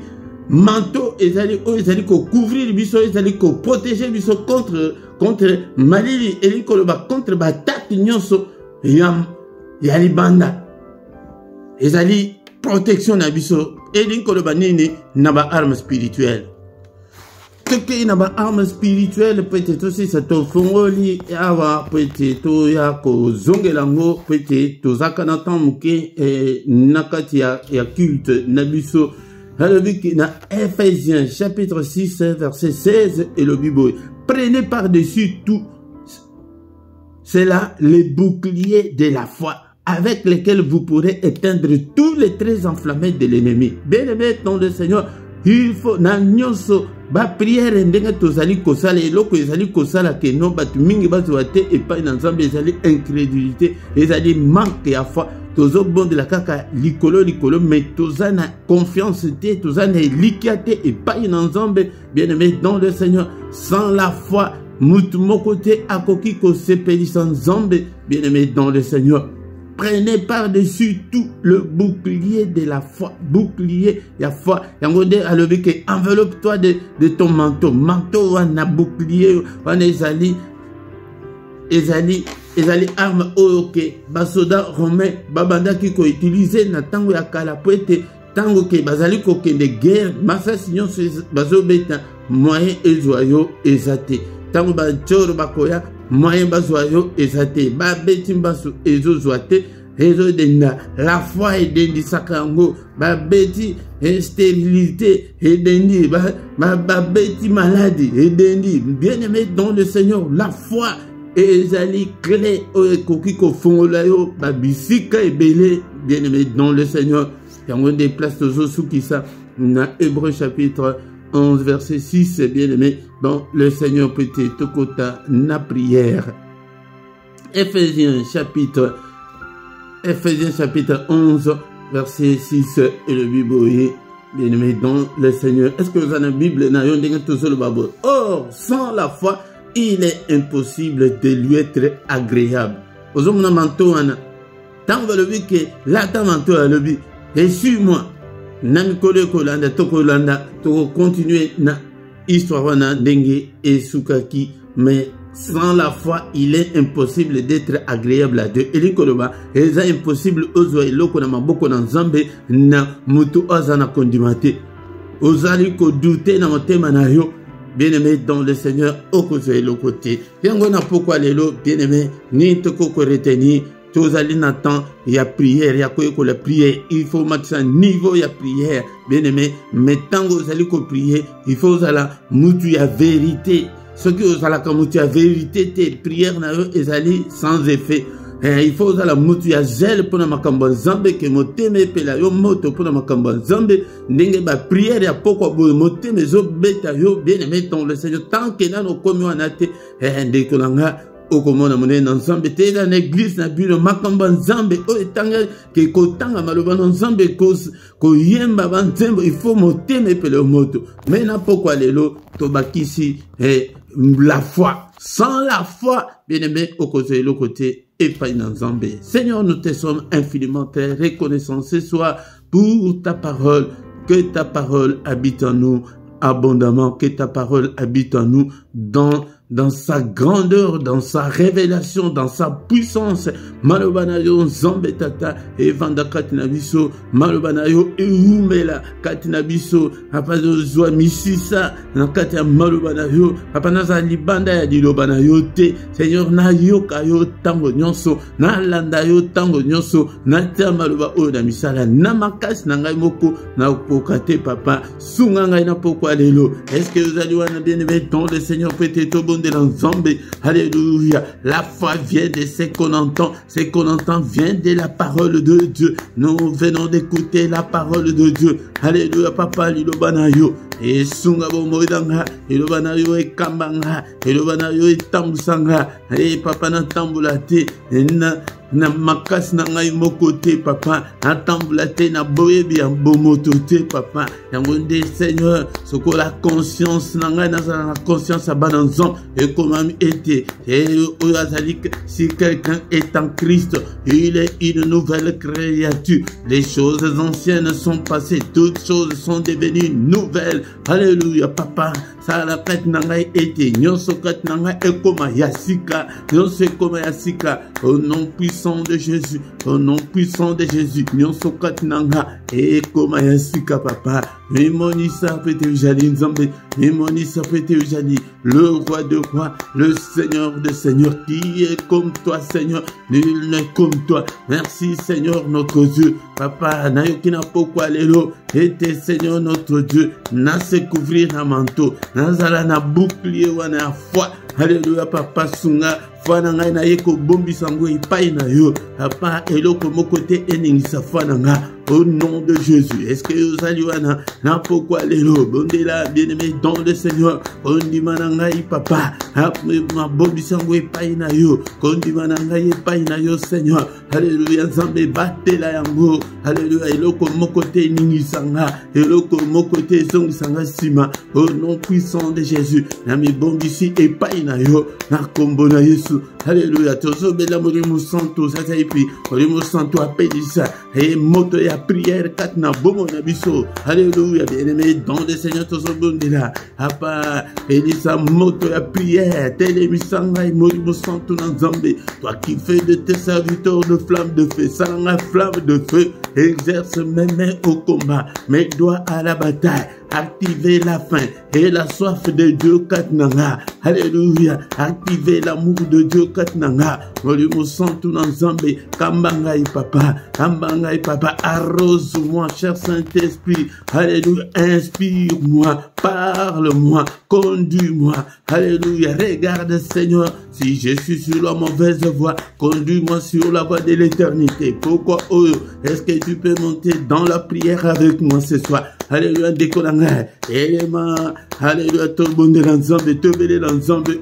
manteau, ils allaient couvrir le biseau, ils allaient protéger le biseau contre Malili, et Nicolobaki contre Batak Nyonso, Yali Banda. Ils allaient protection na biseau, et Nicolobaki n'a pas arme spirituelle. Ce qui n'a pas arme spirituelle, peut-être aussi, c'est au fond, peut-être, ya ko zongelango, peut-être, to zakanatan muke, nakati ya culte, nabiso, na Ephésiens, chapitre 6, verset 16, et le Bible. Prenez par-dessus tout, c'est là les boucliers de la foi, avec lesquels vous pourrez éteindre tous les traits enflammés de l'ennemi. Bien-aimé dans le Seigneur, il faut, na nyonso, ba prière ndenge tozali kosala eloko ezali kosala ke no batu mingi bazwa te epai na nzambe ezali incrédulité ezali manque ya foi tozobondela kaka likolo mais tozana confiance te tozana elikia te epai na nzambe. Bien-aimé dans le Seigneur, sans la foi mutu moko te akoki kosepelisa nzambe. Bien-aimé dans le Seigneur, prenez par-dessus tout le bouclier de la foi. Bouclier, la foi. Yangonde a levé que enveloppe-toi de ton manteau. Manteau, on a bouclier, on ezali arme ok. Basoda romain, babanda qui ko utilisé na tango ya kala poete tango ke bazali ko kende guerre. Massa signon bazo beta moyen ezoyo ezate. Tango ba choro bakoya moyen bazoyo ezate ba beti mbaso ezozwate ezodenda la foi edendi sakango ba beti stérilité edendi ba beti maladie edendi. Bien-aimé dans le Seigneur, la foi ezali clé ekoki ko fongola yo ba bisika ebele. Bien-aimé dans le Seigneur, yango des places tozo sukisa na Hébreux chapitre 11 verset 6, bien-aimé, dans le Seigneur peut-être tokota na prière. Ephésiens chapitre 11 verset 6 et le Bible, bien-aimé, dans le Seigneur. Est-ce que vous avez une Bible? Or, sans la foi, il est impossible de lui être agréable. Aux hommes manteau, tant que le but que là, tant manteau à le but, et suis-moi. Nami kole kolanda tokolanda to continuer na histoire wana dengue et sukaki, mais sans la foi il est impossible d'être agréable à Dieu. Eli koloba eza impossible ozo eloko na maboko na nzambe na mutu azana kondimate ozali ko douter na motema na yo. Bien-aimé dans le Seigneur, okozo eloko te yango na pourquoi lelo bien-aimé ni toko ko retenir. Tous allez n'attendre, il y a prière, il y a quoi que la prière, il faut mettre un niveau, il y a prière, bien aimé, mais tant que vous allez prier, il faut aller moutu la vérité. Ce que vous allez comme moutu la vérité, tes prières ils allaient sans effet. Il faut aller moutu la zèle pour la makambo zambe que moteme pela yo moto pour la makambo zambe n'enge ba prière ya pourquoi vous moteme zo beta yo bien aimé dans le Seigneur tant que là nous comme on a été ndekolanga okomona mone na nzambe te na l'église na bino makambo nzambe o etanga ke kotanga maloba na nzambe ko yemba banzembo il faut motema epele moto mais na pokwa lelo tobakisi la foi sans la foi bien-aimé okozela le côté epai na nzambe. Seigneur, nous te sommes infiniment reconnaissants ce soir pour ta parole, que ta parole habite en nous abondamment, que ta parole habite en nous dans sa grandeur, dans sa révélation, dans sa puissance. Malobanayo Nzambe tata evanda katina biso, malobanayo eumela katina biso, apazo zwa misisa na katia malobanayo, apanaza libanda ya dilobanayo te. Seigneur, na yoka yo tango nyonso, na landa yo tango nyonso, na tia maloba o na misala, na makasi na ngai moko, na pokate papa, sunga ngai na pokwa lelo. Est-ce que vous allez voir bien-aimé dans le Seigneur peut-être de l'ensemble? Alléluia. La foi vient de ce qu'on entend. Ce qu'on entend vient de la parole de Dieu. Nous venons d'écouter la parole de Dieu. Alléluia. Papa, Lilobanayo. Et Sungabo Moidanga. Lilobanayo et Kambanga. Lilobanayo et Tambusanga. Et Papa Natambulate. Na makas na ngai moko te papa, na tambula te na boyebi ya bomoto te papa. Yango nde Seigneur, soko la conscience na ngai nazala na conscience abananzon et comme été. Et si quelqu'un est en Christ, il est une nouvelle créature. Les choses anciennes sont passées, toutes choses sont devenues nouvelles. Alléluia papa. Ça la kat na ngai été, nyonso kat na ngai ekoma yasika, nyonso ekoma yasika. Au nom puissant de Jésus, au nom puissant de Jésus, nyonso kat na ngai ekoma yasika papa. Mémonisa pete jali nzambe, mémonisa pete jali, le roi de rois, le Seigneur de seigneurs, qui est comme toi Seigneur, nul n'est comme toi. Merci Seigneur notre Dieu, papa na yokina pokwa lelo, ete Seigneur notre Dieu, na se couvrir na manteau, nazala na bouclier wana ya foi. Alléluia papa sunga fana ngai na yeko bombi sango ipai na yo papa eloko moko te eningisa fana nga au nom de Jésus. Est-ce que vous allez wana na pourquoi lelo bondela bien-aimé dans le Seigneur kondima na ngai papa ma bombi sango ipai na yo kondima na ngai ipai na yo Seigneur. Alléluia nzambe batela yango. Alléluia eloko moko te eningisa nga eloko moko te zongisa nga sima au nom puissant de Jésus. Na mi bombi si epai na yo na kombo na Yesu. Alléluia. Tozo bela molimo santo sasa ipi molimo santo apelisa et moto ya prière kat na bomo na biso. Alléluia. Bien-aimé dans le Seigneur tozo bondela apa elisa moto ya prière telemisanga molimo santo na Nzambe. Toi qui fais de tes serviteurs de flamme de feu, salanga flamme de feu, exerce mes mains au combat, mes doigts à la bataille. Activez la faim et la soif de Dieu katnanga. Alléluia. Activez l'amour de Dieu katnanga. Molimo santo na Nzambe. Kambangai papa. Kambangai papa. Arrose-moi, cher Saint-Esprit. Alléluia. Inspire-moi. Parle-moi. Conduis-moi. Alléluia. Regarde Seigneur. Si je suis sur la mauvaise voie, conduis-moi sur la voie de l'éternité. Pourquoi est-ce que tu peux monter dans la prière avec moi ce soir? Alléluia, décolanga. Alléluia, tout le monde est ensemble, tout le monde est ensemble.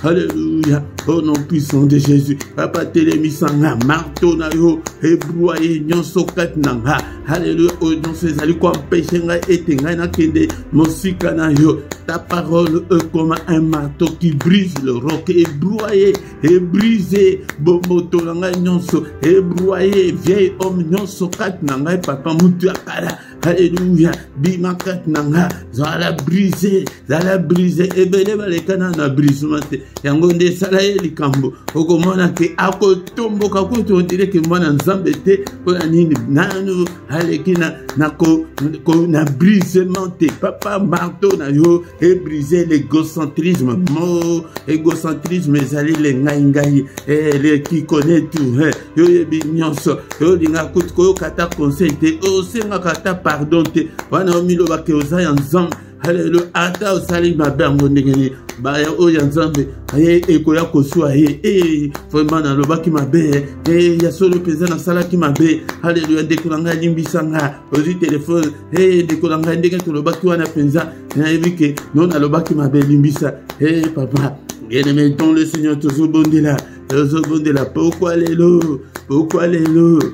Alléluia, au nom puissant de Jésus. Papa télémisanga, marteau na yo, ébrouillé, nyonso katnanga. Alléluia, au nom de Jésus, quoi péché nga etenga na kende, mosika na yo. Ta parole est comme un marteau qui brise le roc, ébrouillé, et brisé, bomoto nanga nyonso, ébrouillé, vieil homme nyonso katnanga, papa mutu akala. Alléluia, bimakat nanga, zala brisé, ebele balekana na brisement. Yango nde sala ye likambo, okomona ke akotombo kakuto dire ke mwana Nzambe te, pona nini nanu alekina na brisement te. Papa marteau na yo et briser l'égocentrisme. Mo égocentrisme ezali le ngai le qui connaît tout. Yo yebi nyonso, yo linga kutko kata conseil te, o senga kata pardon te. Wana omilo ba ke oza Nzambe. Alléluia. Ata osali mabe yango ndengeni baya oyo Nzambe aye ekoya kosua ye vraiment na lobaki mabe ya solo peza na sala ki mabe. Alléluia. Dekolanga limbisanga ozi téléphone dekolanga ndenge to lobaki wana penza na ebike non na lobaki mabe limbisa papa Bien-aimé dans le Seigneur, Tozobondela, pourquoi les lots,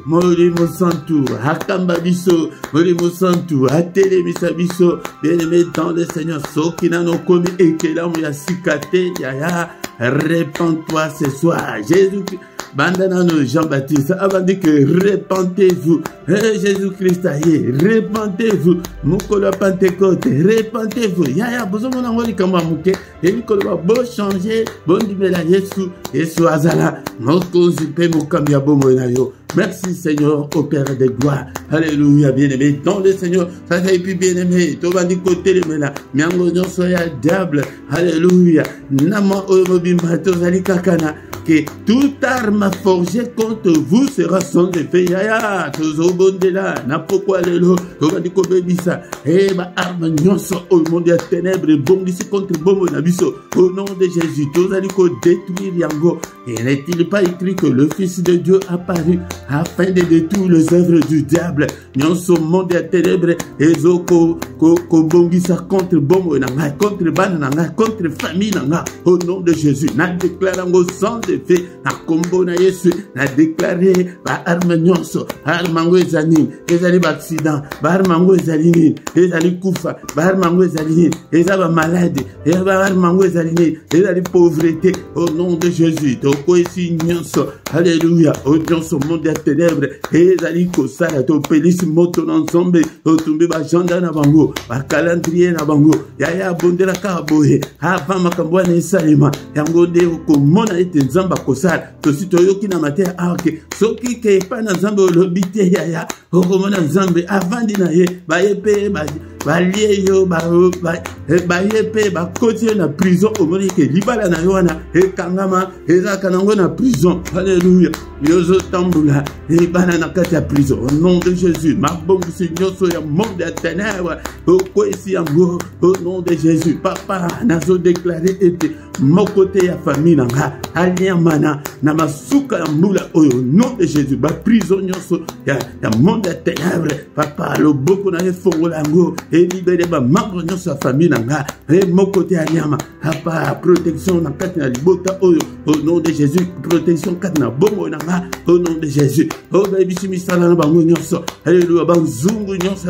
Molimo Santu, Hakamba Biso, Molimo Santu, Atele Misabiso, bien-aimé dans le Seigneur, Sokina no Komi, Ekelam Yasikate, Yaya, répands-toi ce soir, Jésus. Bandanano Jean-Baptiste, avant dit que répentez-vous, Jésus-Christ aïe, répentez-vous, Mukolo Pentecôte, répentez-vous, Yaya, besoin mon amour, comme moi, Mouké, et Mukolo beau changer, bon dimela Yesu Azala, Moko Zipe Mukambia Bomonayo. Merci Seigneur, au Père de gloire. Alléluia, bien-aimé, dans le Seigneur, ça fait plus bien-aimé, tout va dire côté les mena, Miango non soya diable, Alléluia, Nama Omobimba, Tozali Kakana, que toute arme forgée contre vous sera sans effet. Yaya, Tozobondela, n'a pourquoi les lots, tout va dire Kobebisa, et ma arme nyonso au monde des ténèbres, bon ici contre Bomo Nabiso, au nom de Jésus, Tozali Ko détruire Yango. Et n'est-il pas écrit que le Fils de Dieu apparu afin de détruire les œuvres du diable? Nyonso monde des ténèbres, et Zoko, Kobongisa contre Bomo Nanga, contre Bananga, contre famille Nanga, au nom de Jésus, n'a déclaré sans effet, n'a combo na Yesu, n'a déclaré, ba arme nyonso, armango ezani, ezali ba accident, ba armango ezali, ezali kufa, ba armango ezali, ezaba malade, ba armango ezali, ezali pauvreté, au nom de Jésus, toko esi nyonso, alléluia, au nyonso monde des ténèbres, ezali kosala, to pelisi moto n'ensemble, to tumbi ba janda na bango, ba calendrier na bango, yaya bondela kaboye, avant makambo na esalema, yango de komona ete nzamba kosala, to sito yoki na mater arke, soki ke pa na nzambe olobite yaya, okomona nzambe avant dina ye, ba yepe ba balie yo bayepe bakoti na prison omoni ke libala na yo wana ekangama ezaka nango na prison. Alléluia, yozo tambula ebana na kati ya prison au nom de Jésus. Mabongisi nyonso ya monde ya ténèbres okwesi yango au nom de Jésus. Papa nazo déclarer ete mokote ya famille nanga aliamana na masuka ya mbula oyo au nom de Jésus. Ba prison nyonso ya monde ya ténèbres papa loboko na efongola yango et libérer ma membre de sa famille nanga et mon côté à nyama papa protection na kati na libota oyo au nom de Jésus. Protection kati na bomo nanga au nom de Jésus. Oh baby simisala na bango nyonso. Alléluia, banzungu nyonso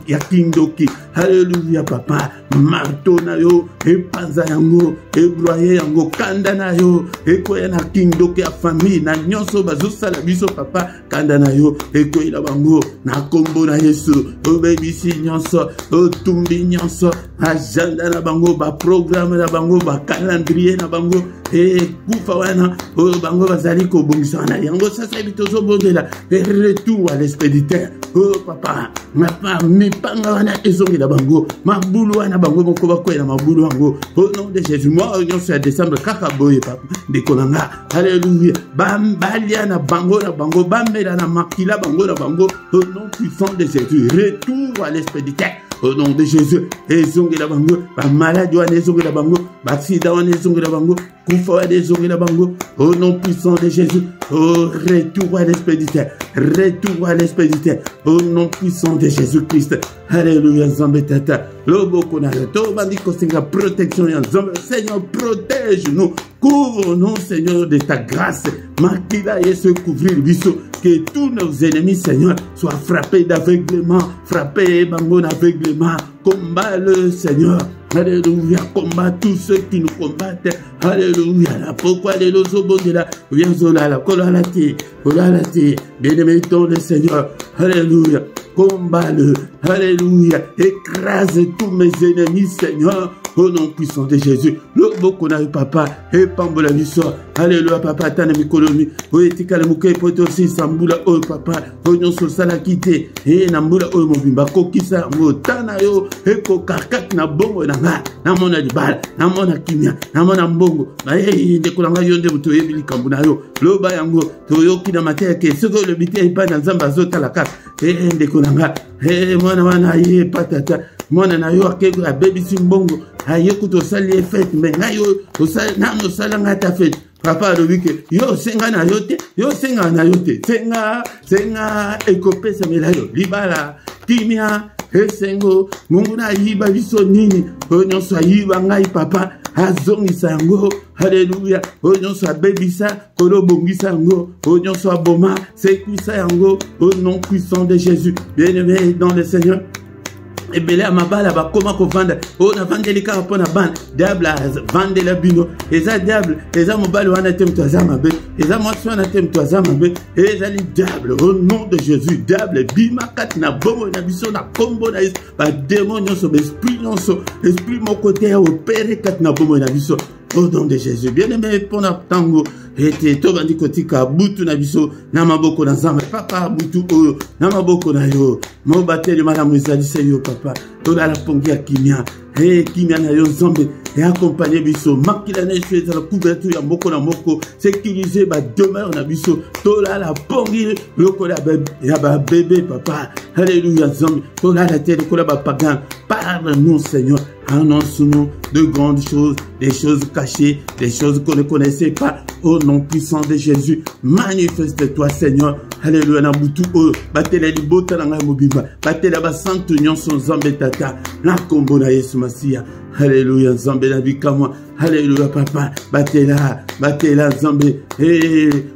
ya kindoki. Alléluia papa, marto na yo e panza yango e broyer yango kanda na yo e koya na kindoki ya famille na nyonso bazosala biso papa kanda na yo e koya bango na kombo na Yesu. Oh baby si nyonso o tumbi nyonso agenda na bango ba programme na bango ba calendrier na bango e kufa wana o bango bazali ko bongisa na yango sasa bitozo bondela e retour à l'expéditeur. Oh papa mi panga wana ezongi na bango mabulu wana bango moko bakwela mabulu wango au nom de Jésus. Moi nyonso ya décembre kaka boye papa dekolanga. Alléluia, bambalia na bango bamela na makila bango na bango au nom puissant de Jésus. Retour à l'expéditeur au nom de Jésus. Ezongi la bango ba maladie wana ezongi la bango ba accident wana ezongi la bango kufa wana ezongi la bango au nom puissant de Jésus. Oh, retour à l'expéditeur, retour à l'expéditeur au nom puissant de Jésus-Christ. Alléluia, Nzambe tata loboko na to bandi kosinga protection ya Nzambe. Seigneur, protège-nous, couvre-nous Seigneur de ta grâce. Makila Yesu couvrir biso, que tous nos ennemis Seigneur soient frappés d'aveuglement, frappés bango d'aveuglement. Combat le Seigneur. Alléluia, combat tous ceux qui nous combattent. Alléluia, pourquoi les lozobos de la viens la colorati, bien-aimé dans le Seigneur. Alléluia, combat-le. Alléluia, écrase tous mes ennemis Seigneur. Au nom puissant de Jésus. Le beaucoup n'a eu papa et pambola biso. Alléluia papa tana mikolomi. O etika le muke poto si sambula o papa. O nyonso sala kite e na mbula o mobimba kokisa ngo tana yo e ko karkat na bongo na nga. Na mona libala, na mona kimia, na mona mbongo. Ba e de kolanga yonde buto yebili kambuna yo. Loba yango to yoki na mateke ke soko le biti pa na nzamba zota la kata. E de kolanga e mwana ye patata. Mwana na yo akeko a baby simbongo. Aye kuto sali fête mais na yo to sali na no sala ngata fête. Papa le wike yo senga na yote, yo senga na yote. Senga ekopesa melayo libala kimia esengo mungu na yiba biso nini. Onyo so yiba ngai papa azongisa yango. Alléluia. O nyonso abebisa, kolo bongisa yango. O nyonso aboma, sekwisa yango. Au nom puissant de Jésus. Bien-aimé dans le Seigneur. Et belé à ma balle, bah comment qu'on vende? Oh, na vende les carapons à ban. Diable a vende la bino. Et ça diable, et ça mon balle ou un athème toi ça ma bé. Et ça moi un athème toi ça ma bé. Et ça les diable au nom de Jésus. Diable, bima kat na bomo na biso na combo na is. Bah démon non so, esprit non so, esprit mon côté opéré kat na bomo na biso. Au nom de Jésus. Bien-aimé, pour notre tango, et tout bandi kotika, butu na biso, namaboko na zamba, papa, butu oyo, namaboko na yo, mo bateli madame Izali yo, papa, tola la pongi ya kimia, kimia na yo zombe, et accompagner biso, makila na yesu, la couverture ya moko na moko, sécuriser ba demeure na biso, tola la pongi, loko la bébé, papa, alléluia zombe, tola la tête, kola ba pagan, parle-nous, Seigneur. Annonce-nous de grandes choses, des choses cachées, des choses qu'on ne connaissait pas. Au nom puissant de Jésus, manifeste-toi, Seigneur. Alléluia. Nabutu o batela libota na ngai mobimba. Batela ba santu nyonso nzambe tata. Na kombo na Yesu Masia. Alléluia. Nzambe na bikamwa. Alléluia papa. Batela nzambe.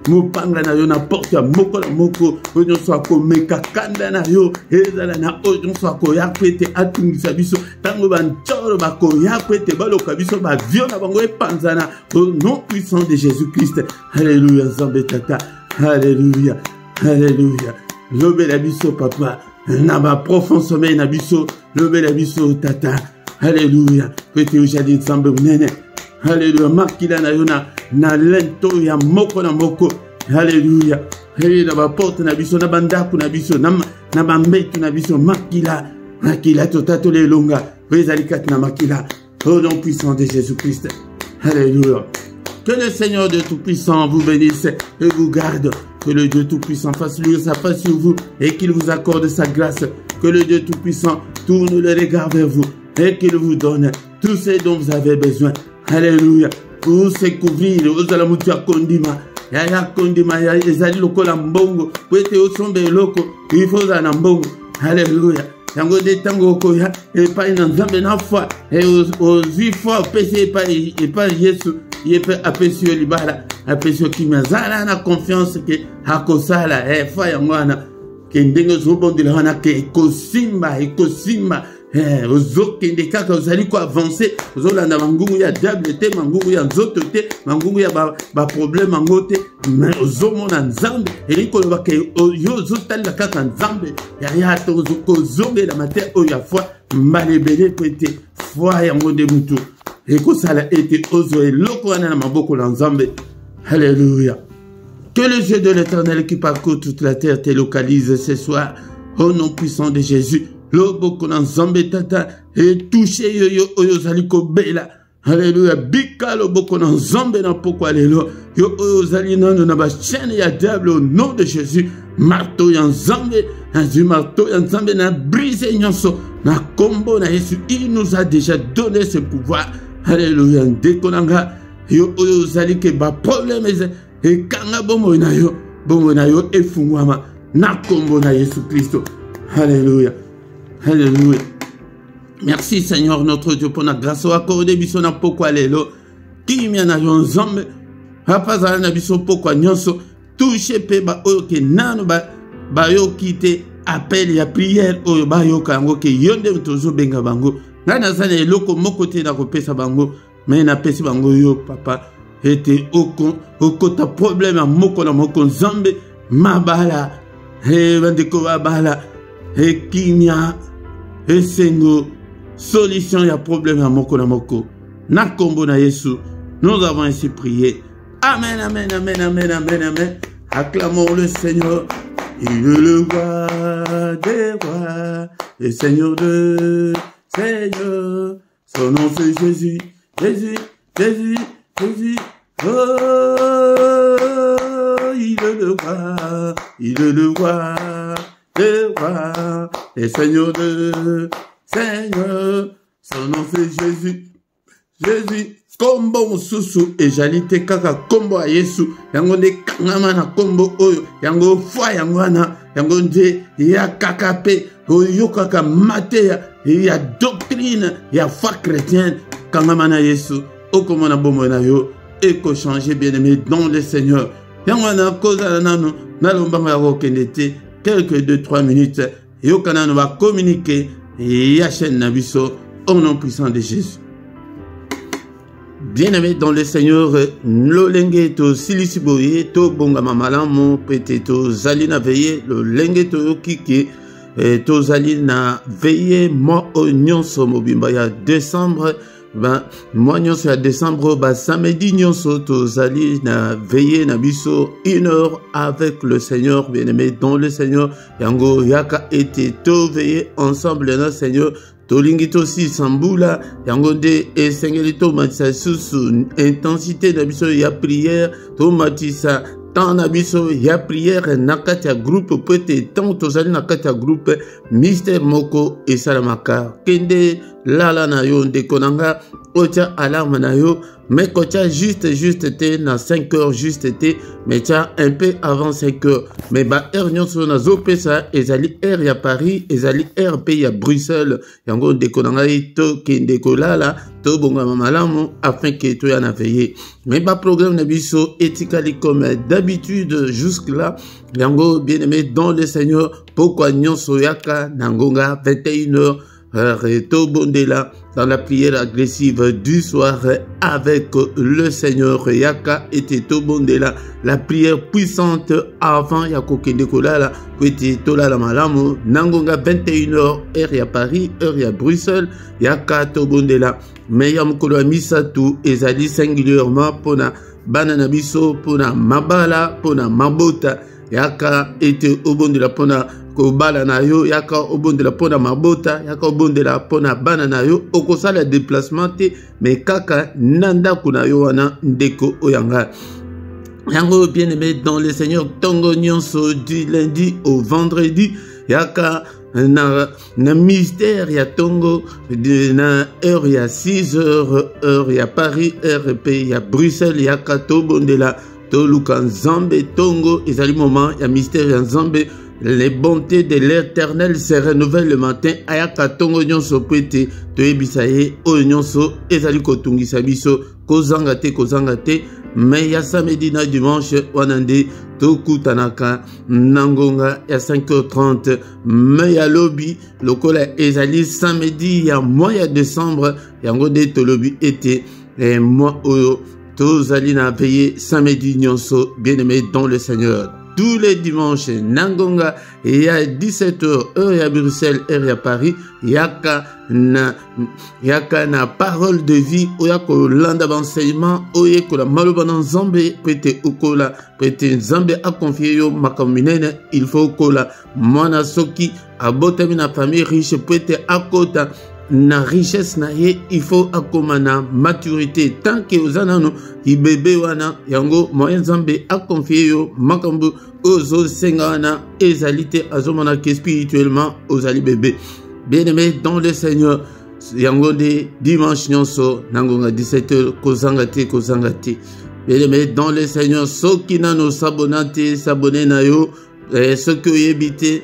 Mupanga na yo na porte ya moko na moko. Nyonso akomeka kanda na yo. Ezala na o nyonso akoya kwete atungisa biso. Tango banchoro bakoya kwete baloka biso ba viona bango epanzana. Au nom puissant de Jésus-Christ. Alléluia nzambe tata. Alléluia. Alléluia. Lobe la biso papa. Naba profond sommeil na biso. Lobe la biso tata. Alléluia. Pete ujadi nzambe unene. Alléluia. Makila na yona. Na lento ya moko na moko. Alléluia. Alléluia. Naba porte na biso. Naba ndaku na biso. Naba mbetu na biso. Makila. Makila totato le longa. Vezalikat na makila. Au nom puissant de Jésus-Christ. Alléluia. Que le Seigneur de Tout-Puissant vous bénisse et vous garde. Que le Dieu Tout-Puissant fasse lui sa face sur vous et qu'il vous accorde sa grâce. Que le Dieu Tout-Puissant tourne le regard vers vous et qu'il vous donne tout ce dont vous avez besoin. Alléluia. Pour se couvrir, vous allez vous dire kondima. Yaya kondima, ya ezali lokola mbongo. Pwete osombe loko, il faut za mbongo. Alléluia. Yango de tango koya, et pas une nzambe na foi. Et aux 8 fois, péché et pas Jésus. Il peut apprécier libala, apprécier qui me zala na confiance que hakosala fa yangwana que ndengo zobondi la wana que ekosimba ozokende kaka ozali ko avancer ozolanda mangungu ya diable te mangungu ya nzoto te mangungu ya ba problème ngote mais ozomona nzambe eliko loba ke yo zotala kaka nzambe ya to kozonge la matière o ya foi malebele pete foi yango de mutu. Et que ça a été osé, Alléluia. Que le Dieu de l'Éternel qui parcourt toute la terre te localise ce soir, au nom puissant de Jésus. Loboko na nzambe tata, et touché yo zaliko bela. Alléluia. Bika loboko na nzambe na poko alelo. Yo zali nano na ba chaîne ya diable au nom de Jésus. Marteau ya nzambe, marteau ya nzambe na brisé nyonso. Na kombo na Jésus, il nous a déjà donné ce pouvoir. Alléluia. Dekonanga yo zali ke ba problème et kanga bomo na yo efungwama na kombo na Jésus Christ. Alléluia. Alléluia. Merci Seigneur notre Dieu pour la grâce accordée biso na poko lelo. Kimia na yo nzambe. Hapazala na biso poko nyonso touche pe ba oyo ke nano ba yo kite appel ya prière oyo ba yo kango ke yonde tozo benga bango. Nana zane loko moko te na kopesa bango mais na pesi bango yo papa ete okota problème moko na moko nzambe mabala bandeko babala kimia esengo solution ya problème ya moko na moko na kombo na Yesu nous avons ainsi prié. Amen, amen, amen, amen, amen, amen. Acclamons le Seigneur. Il est le roi des rois, le Seigneur de Seigneur. Son nom c'est Jésus, Jésus, Jésus, Jésus. Oh, il est le roi des rois, le Seigneur de Seigneur. Son nom c'est Jésus, Jésus. Kombo mususu ejalite kaka kombo a Yesu yango de kangama na kombo oyo yango foi yango wana yango nde ya kaka pe oyo kaka mateya ya doctrine ya foi chrétienne kangama na Yesu okomona bomoi na yo eko changer bien-aimé dans le Seigneur. Yangwana koza nanu nalombanga ya kokende te quelques 2-3 minutes yokana no va communiquer ya chaîne na biso au nom puissant de Jésus. Bien-aimé dans le Seigneur, lolenge to silisiboye to bongama malamu pete to zalina veye lolenge to kiki to zalina veye mo nyonso mobimba ya décembre moi nyonso ya décembre samedi nyonso to zalina veye na biso 1 heure avec le Seigneur. Bien-aimé dans le Seigneur, yango yaka ete to veye ensemble na Seigneur. Tolingi to si sambula yango nde esengeli to matisa susu intensité na biso ya prière to matisa tant na biso ya prière na kati ya groupe pete tant tozali na kati ya groupe mystère moko esalamaka kende lala na yo ndeko nanga otia alarme na yo mais kotia juste te na 5 heures juste te mais tia un peu avant 5 heures mais ba heure nyonso na zo pesa ezali heure ya Paris ezali heure pe ya Bruxelles yango ndeko nanga to kende kolala to bonga malamu afin que to ya na veiller mais ba programme na biso etikali comme d'habitude jusque là yango bien-aimé dans le Seigneur pourquoi nyonso yaka nangonga 21h to bondela dans la prière agressive du soir avec le Seigneur yaka était to bondela la prière puissante avant yako kende kolala pete to la malamu nangonga 21h heure ya Paris heure ya Bruxelles yaka to bondela mais ya mukolo misatu ezali singulièrement pona bana na biso pona mabala pona mabota yaka était obondela pona kobala na yo yaka obondela pona mabota yaka obondela pona bana na yo okosala déplacement te mais kaka nanda kuna yo wana ndeko oyanga yango bien-aimé dans le Seigneur tongo nyonso du lundi au vendredi yaka na mystère ya tongo na heure ya 6 heures heure ya Paris heure pe ya Bruxelles yaka to bondela to luka nzambe tongo ezali moment ya mystère ya nzambe. Les bontés de l'Éternel se renouvellent le matin. Ayaka tongo nyonso pete to ebisaye o nyonso ezali kotungisa biso kozanga te mais ya samedi na dimanche wanande to kutanaka nangonga ya 5h30 mais ya lobi lokola ezali samedi ya mois ya décembre yango de to lobi ete moi oyo to zali na veiller samedi nyonso bien-aimé dans le Seigneur. Tous les dimanches, nangonga, il y a 17h, heure à Bruxelles, heure à Paris, yaka na parole de vie, oyako landa d'enseignement, oyeko la malobana nzambe, pete ukola, pete nzambe a confié yo makaminene, il faut kola, mwana soki, abotami na famille riche, pete akota, na richesse na ye il faut akomana maturité tant que ozanano ibebe wana yango moyen nzambe a confié yo makambo ozo senga wana ezalité azomana que spirituellement ozali bébé bien-aimé dans le Seigneur yango de dimanche nyonso nangonga 17h kozanga te bien-aimé dans le Seigneur soki nano s'abonner na yo soki oyebite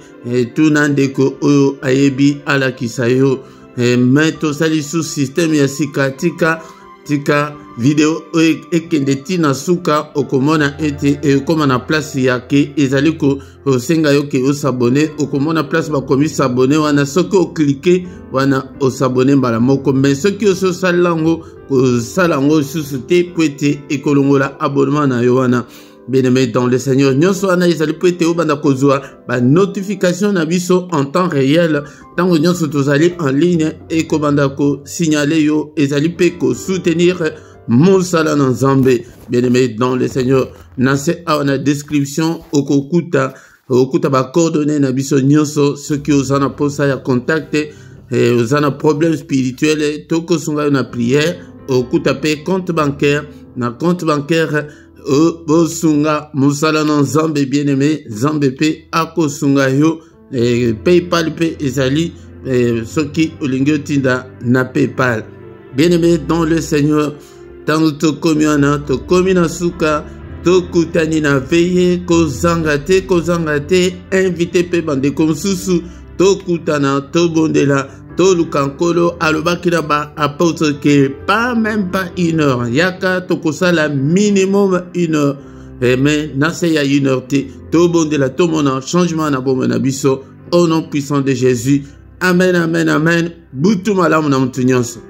tout nandeko oyo ayebi ala kisayo mais to sali sous système ya sika tika vidéo ekende tina suka okomona ete ekomana place ya ke ezali ko senga yo ke o s'abonner okomona place ba komi s'abonner wana soki o cliquer wana o s'abonner mbala moko mais soki o so salango ko salango susute pwete ekolongola abonnement na yo wana. Bien-aimé dans le Seigneur, nyonso wana ezali pwete obanda kozwa ba notification na biso en temps réel tango nyonso tozali en ligne et kobanda ko signaler yo ezali pe ko soutenir mosala na nzambe. Bien-aimé dans le Seigneur, na se a na description okuta ba coordonnées na biso nyonso ceux qui ozana posa ya contact ozana problème spirituel toko sunga na prière okuta pe compte bancaire na compte bancaire bosunga musala na nzambe bien-aimé nzambe pe akosunga yo PayPal pe ezali soki olingi otinda na PayPal. Bien-aimé dans le Seigneur tango tokomi wana tokomi na suka tokutani na veye kozanga te invité pe bandeko mosusu tokutana tobondela To lukankolo alobakiraba apôtre que pas même pas 1 heure. Yaka tokosala minimum 1 heure. Mais naseya 1 heure te. To bonde la to mona changement na bombe na biso. Au nom puissant de Jésus. Amen, amen, amen. Boutou malamu na mtu nyonso.